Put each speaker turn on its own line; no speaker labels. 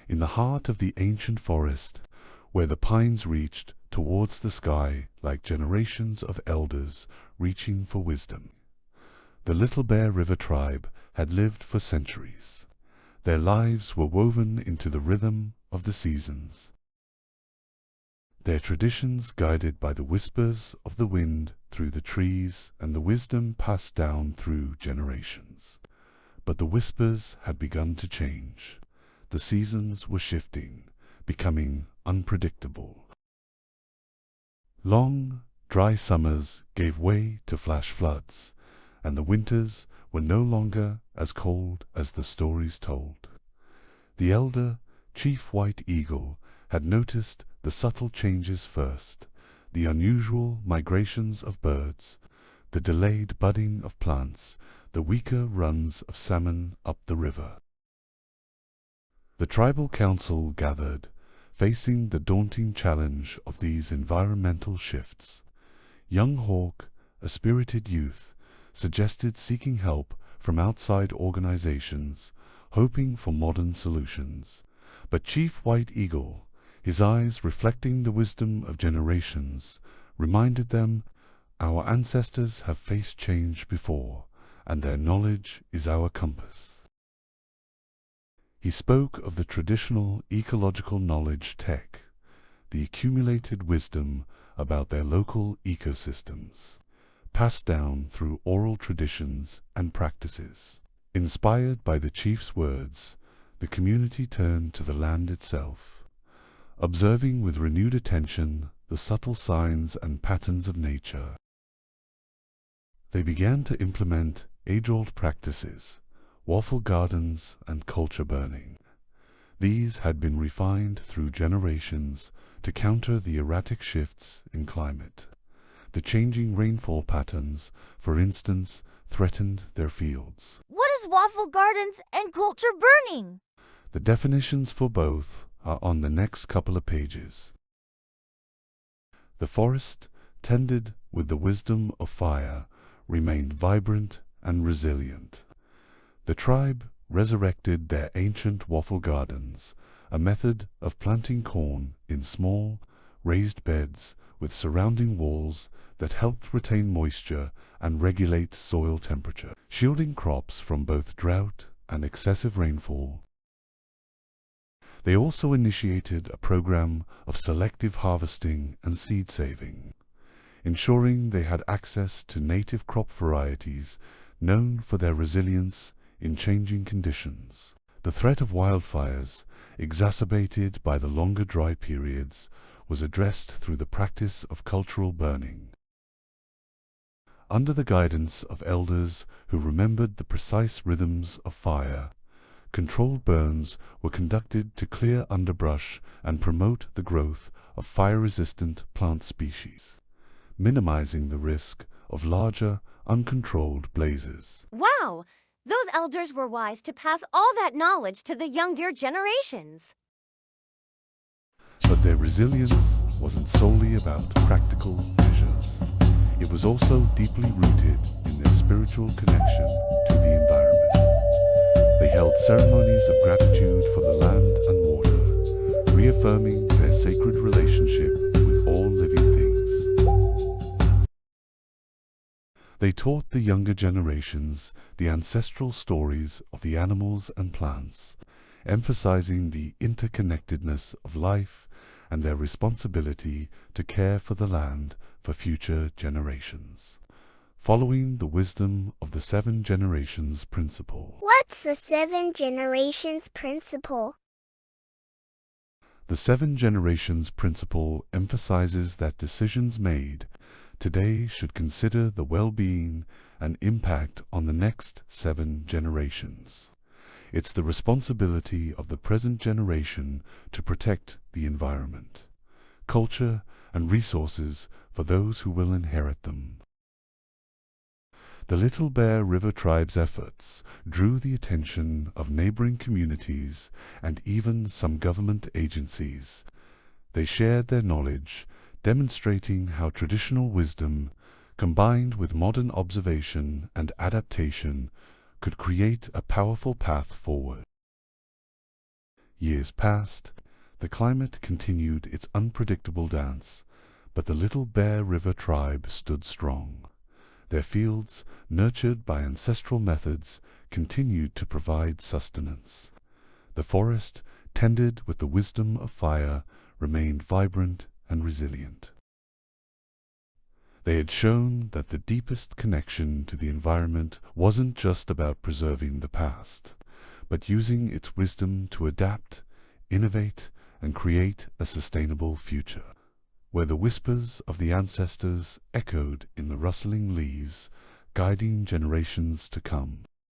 in the heart of the ancient forest, where the pines reached towards the sky like generations of elders reaching for wisdom. The Little Bear River tribe had lived for centuries. Their lives were woven into the rhythm of the seasons, their traditions guided by the whispers of the wind through the trees and the wisdom passed down through generations. But the whispers had begun to change. The seasons were shifting, becoming unpredictable. Long, dry summers gave way to flash floods, and the winters were no longer as cold as the stories told. The elder Chief White Eagle had noticed the subtle changes first, the unusual migrations of birds, the delayed budding of plants, the weaker runs of salmon up the river. The tribal council gathered, facing the daunting challenge of these environmental shifts. Young Hawk, a spirited youth, suggested seeking help from outside organizations, hoping for modern solutions. But Chief White Eagle, his eyes reflecting the wisdom of generations, reminded them, "Our ancestors have faced change before, and their knowledge is our compass." He spoke of the traditional ecological knowledge tech, the accumulated wisdom about their local ecosystems, passed down through oral traditions and practices. Inspired by the chief's words, the community turned to the land itself, observing with renewed attention the subtle signs and patterns of nature. They began to implement age-old practices, waffle gardens and culture burning. These had been refined through generations to counter the erratic shifts in climate. The changing rainfall patterns, for instance, threatened their fields.
What is waffle gardens and culture burning?
The definitions for both are on the next couple of pages. The forest, tended with the wisdom of fire, remained vibrant and resilient. The tribe resurrected their ancient waffle gardens, a method of planting corn in small, raised beds with surrounding walls that helped retain moisture and regulate soil temperature, shielding crops from both drought and excessive rainfall. They also initiated a program of selective harvesting and seed saving, ensuring they had access to native crop varieties known for their resilience in changing conditions. The threat of wildfires, exacerbated by the longer dry periods, was addressed through the practice of cultural burning. Under the guidance of elders who remembered the precise rhythms of fire, controlled burns were conducted to clear underbrush and promote the growth of fire-resistant plant species, minimizing the risk of larger, uncontrolled blazes.
Wow! Those elders were wise to pass all that knowledge to the younger generations.
But their resilience wasn't solely about practical measures. It was also deeply rooted in their spiritual connection to the environment. They held ceremonies of gratitude for the land and water, reaffirming their sacred relationship with all living things. They taught the younger generations the ancestral stories of the animals and plants, emphasizing the interconnectedness of life and their responsibility to care for the land for future generations. Following the wisdom of the 7 generations principle.
What's the 7 generations principle?
The 7 generations principle emphasizes that decisions made today should consider the well-being and impact on the next 7 generations. It's the responsibility of the present generation to protect the environment, culture, and resources for those who will inherit them. The Little Bear River tribe's efforts drew the attention of neighboring communities and even some government agencies. They shared their knowledge, demonstrating how traditional wisdom, combined with modern observation and adaptation, could create a powerful path forward. Years passed, the climate continued its unpredictable dance, but the Little Bear River tribe stood strong. Their fields, nurtured by ancestral methods, continued to provide sustenance. The forest, tended with the wisdom of fire, remained vibrant and resilient. They had shown that the deepest connection to the environment wasn't just about preserving the past, but using its wisdom to adapt, innovate, and create a sustainable future, where the whispers of the ancestors echoed in the rustling leaves, guiding generations to come.